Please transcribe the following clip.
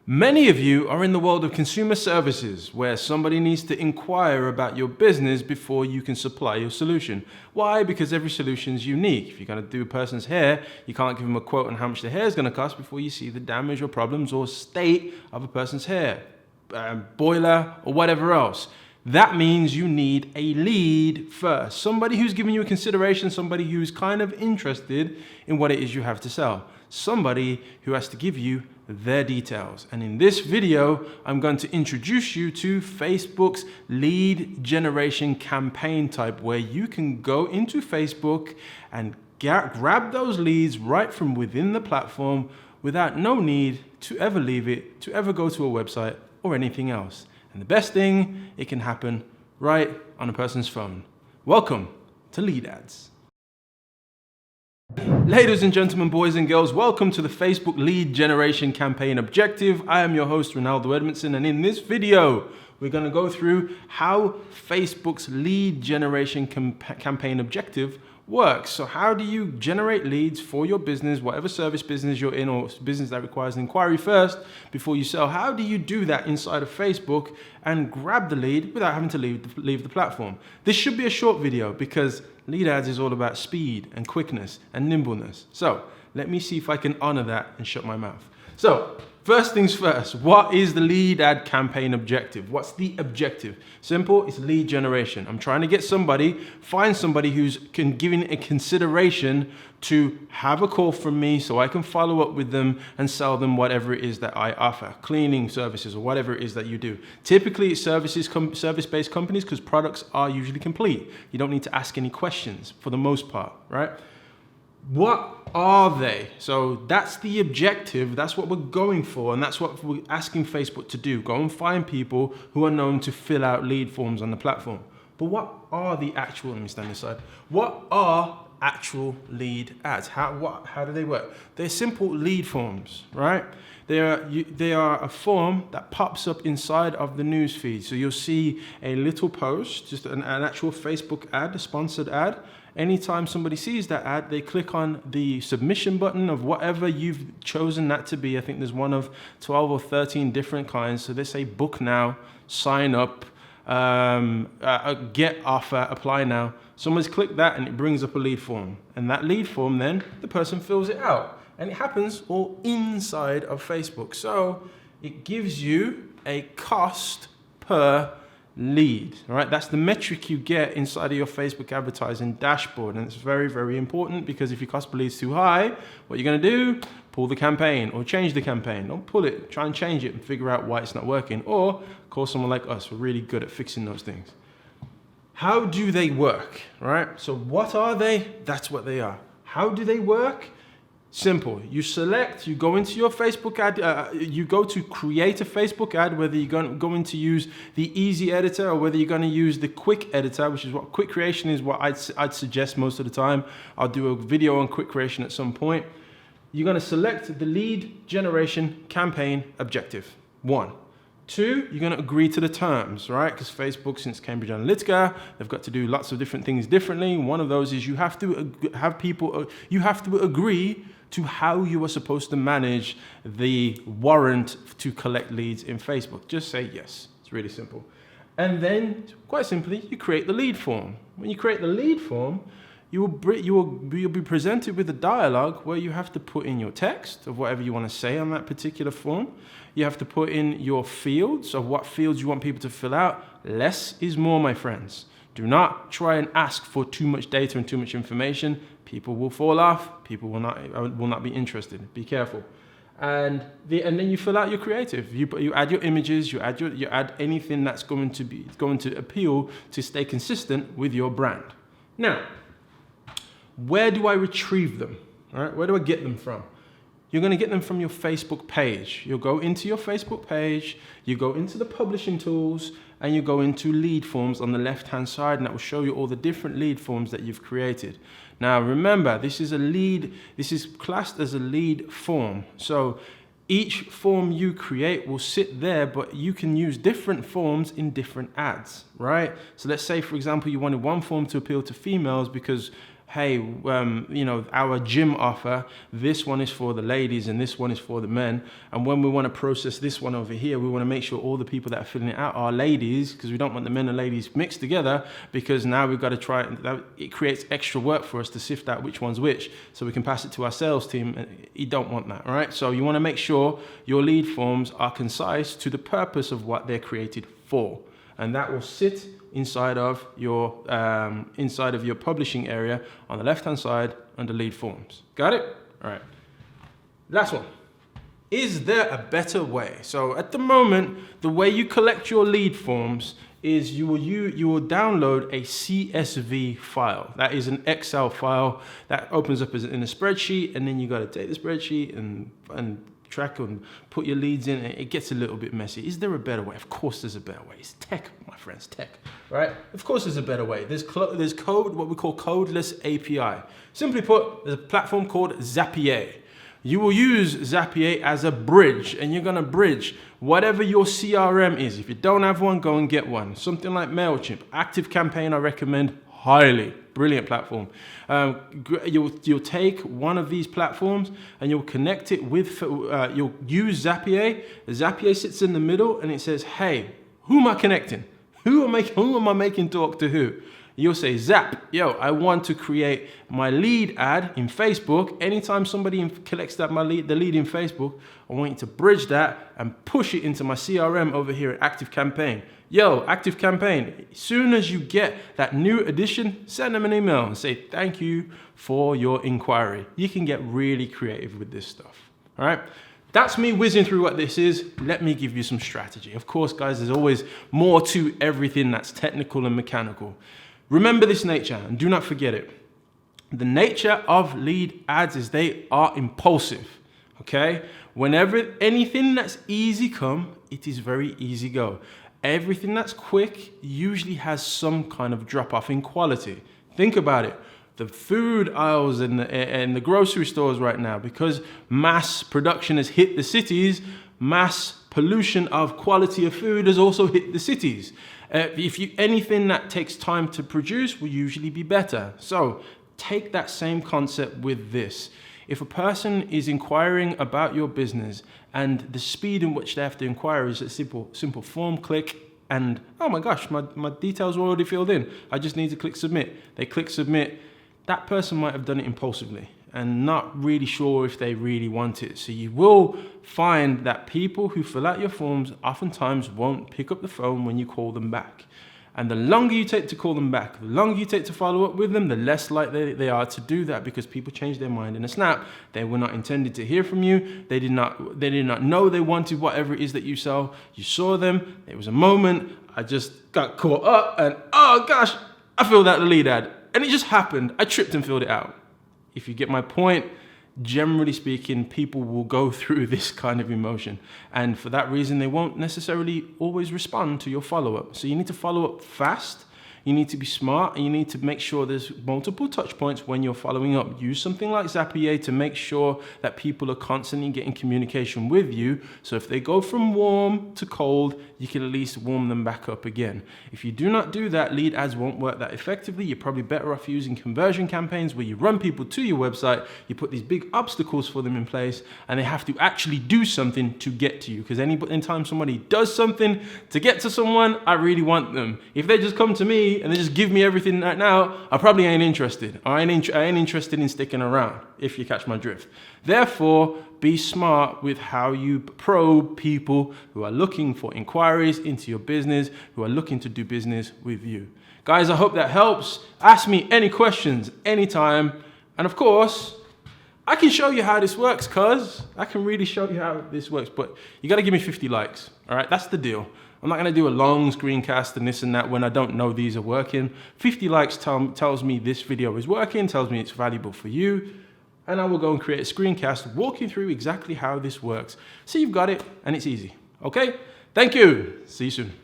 Many of you are in the world of consumer services where somebody needs to inquire about your business before you can supply your solution. Why? Because every solution is unique. If you're going to do a person's hair, you can't give them a quote on how much the hair is going to cost before you see the damage or problems or state of a person's hair, boiler or whatever else. That means you need a lead first. Somebody who's giving you a consideration, somebody who's kind of interested in what it is you have to sell. Somebody who has to give you their details. And in this video, I'm going to introduce you to Facebook's lead generation campaign type, where you can go into Facebook and grab those leads right from within the platform without no need to ever leave it, to ever go to a website or anything else. And the best thing, it can happen right on a person's phone. Welcome to Lead Ads. Ladies and gentlemen, boys and girls, welcome to the Facebook lead generation campaign objective. I am your host, Renaldo Edmondson, and in this video, we're going to go through how Facebook's lead generation campaign objective works. So how do you generate leads for your business, whatever service business you're in or business that requires an inquiry first before you sell? How do you do that inside of Facebook and grab the lead without having to leave the platform? This should be a short video because lead ads is all about speed and quickness and nimbleness. So let me see if I can honor that and shut my mouth. So first things first, what is the lead ad campaign objective? What's the objective? Simple, it's lead generation. I'm trying to find somebody who's giving a consideration to have a call from me so I can follow up with them and sell them whatever it is that I offer, cleaning services or whatever it is that you do. Typically it's service-based companies because products are usually complete. You don't need to ask any questions for the most part, right? What are they? So that's the objective. That's what we're going for. And that's what we're asking Facebook to do. Go and find people who are known to fill out lead forms on the platform. But what are the actual, let me stand aside. What are actual lead ads? How do they work? They're simple lead forms, right? They are a form that pops up inside of the news feed. So you'll see a little post, just an actual Facebook ad, a sponsored ad. Anytime somebody sees that ad, they click on the submission button of whatever you've chosen that to be. I think there's one of 12 or 13 different kinds. So they say book now, sign up, get offer, apply now. Someone's clicked that and it brings up a lead form. And that lead form, then the person fills it out. And it happens all inside of Facebook. So it gives you a cost per lead, all right? That's the metric you get inside of your Facebook advertising dashboard. And it's very, very important because if your cost per lead is too high, what you're going to do, pull the campaign or change the campaign. Don't pull it, try and change it and figure out why it's not working. Or call someone like us. We're really good at fixing those things. How do they work, right? So what are they? That's what they are. How do they work? Simple. You select, you go into your Facebook ad, you go to create a Facebook ad, whether you're going to use the easy editor or whether you're going to use the quick editor, which is what quick creation is, what I'd suggest most of the time. I'll do a video on quick creation at some point. You're going to select the lead generation campaign objective, 1. 2, you're going to agree to the terms, right? Because Facebook, since Cambridge Analytica, they've got to do lots of different things differently. One of those is you have to agree to how you are supposed to manage the warrant to collect leads in Facebook. Just say yes. It's really simple. And then, quite simply, you create the lead form. When you create the lead form, you'll be presented with a dialogue where you have to put in your text of whatever you want to say on that particular form. You have to put in your fields of what fields you want people to fill out. Less is more, my friends. Do not try and ask for too much data and too much information. People will fall off. People will not be interested. Be careful. And then you fill out your creative. You add your images. You add anything that's going to appeal to stay consistent with your brand. Now, where do I retrieve them? All right, where do I get them from? You're going to get them from your Facebook page. You'll go into your Facebook page, you go into the publishing tools, and you go into lead forms on the left-hand side, and that will show you all the different lead forms that you've created. Now, remember, this is classed as a lead form. So each form you create will sit there, but you can use different forms in different ads, right? So let's say, for example, you wanted one form to appeal to females because hey, our gym offer, this one is for the ladies and this one is for the men. And when we want to process this one over here, we want to make sure all the people that are filling it out are ladies, because we don't want the men and ladies mixed together, because now we've got to try it creates extra work for us to sift out which one's which, so we can pass it to our sales team. You don't want that, all right? So you want to make sure your lead forms are concise to the purpose of what they're created for. And that will sit inside of your publishing area on the left-hand side under lead forms. Got it? All right. Last one. Is there a better way? So at the moment, the way you collect your lead forms is you will download a CSV file. That is an Excel file that opens up in a spreadsheet, and then you got to take the spreadsheet and track and put your leads in. It gets a little bit messy. Is there a better way? Of course there's a better way. It's tech, my friends, tech, right? Of course there's a better way. There's code, what we call codeless API. Simply put, there's a platform called Zapier. You will use Zapier as a bridge, and you're gonna bridge whatever your CRM is. If you don't have one, go and get one. Something like MailChimp, ActiveCampaign I recommend highly. Brilliant platform. You'll take one of these platforms and you'll connect it with, you'll use Zapier. Zapier sits in the middle and it says, hey, who am I connecting? Who am I making talk to who? You'll say, Zap, yo, I want to create my lead ad in Facebook. Anytime somebody collects the lead in Facebook, I want you to bridge that and push it into my CRM over here at ActiveCampaign. Yo, ActiveCampaign, as soon as you get that new addition, send them an email and say, thank you for your inquiry. You can get really creative with this stuff, all right? That's me whizzing through what this is. Let me give you some strategy. Of course, guys, there's always more to everything that's technical and mechanical. Remember this nature and do not forget it. The nature of lead ads is they are impulsive, okay? Whenever anything that's easy come, it is very easy go. Everything that's quick usually has some kind of drop off in quality. Think about it. The food aisles in the grocery stores right now, because mass production has hit the cities, mass pollution of quality of food has also hit the cities. Anything that takes time to produce will usually be better. So take that same concept with this. If a person is inquiring about your business and the speed in which they have to inquire is a simple form click and, oh my gosh, my details are already filled in. I just need to click submit. They click submit. That person might have done it impulsively and not really sure if they really want it. So you will find that people who fill out your forms oftentimes won't pick up the phone when you call them back. And the longer you take to call them back, the longer you take to follow up with them, the less likely they are to do that, because people change their mind in a snap. They were not intended to hear from you. They did not know they wanted whatever it is that you sell. You saw them. It was a moment. I just got caught up and, oh gosh, I filled out the lead ad. And it just happened. I tripped and filled it out. If you get my point, generally speaking, people will go through this kind of emotion. And for that reason, they won't necessarily always respond to your follow-up. So you need to follow up fast. You need to be smart, and you need to make sure there's multiple touch points when you're following up. Use something like Zapier to make sure that people are constantly getting communication with you. So if they go from warm to cold, you can at least warm them back up again. If you do not do that, lead ads won't work that effectively. You're probably better off using conversion campaigns where you run people to your website, you put these big obstacles for them in place, and they have to actually do something to get to you. Because anytime somebody does something to get to someone, I really want them. If they just come to me and they just give me everything right now, I probably ain't interested. I ain't interested in sticking around, if you catch my drift. Therefore, be smart with how you probe people who are looking for inquiries into your business, who are looking to do business with you. Guys, I hope that helps. Ask me any questions anytime. And of course, I can show you how this works, cuz I can really show you how this works, but you got to give me 50 likes. All right, that's the deal. I'm not going to do a long screencast and this and that when I don't know these are working. 50 likes tells me this video is working, tells me it's valuable for you. And I will go and create a screencast, walk you through exactly how this works. So you've got it and it's easy. Okay? Thank you. See you soon.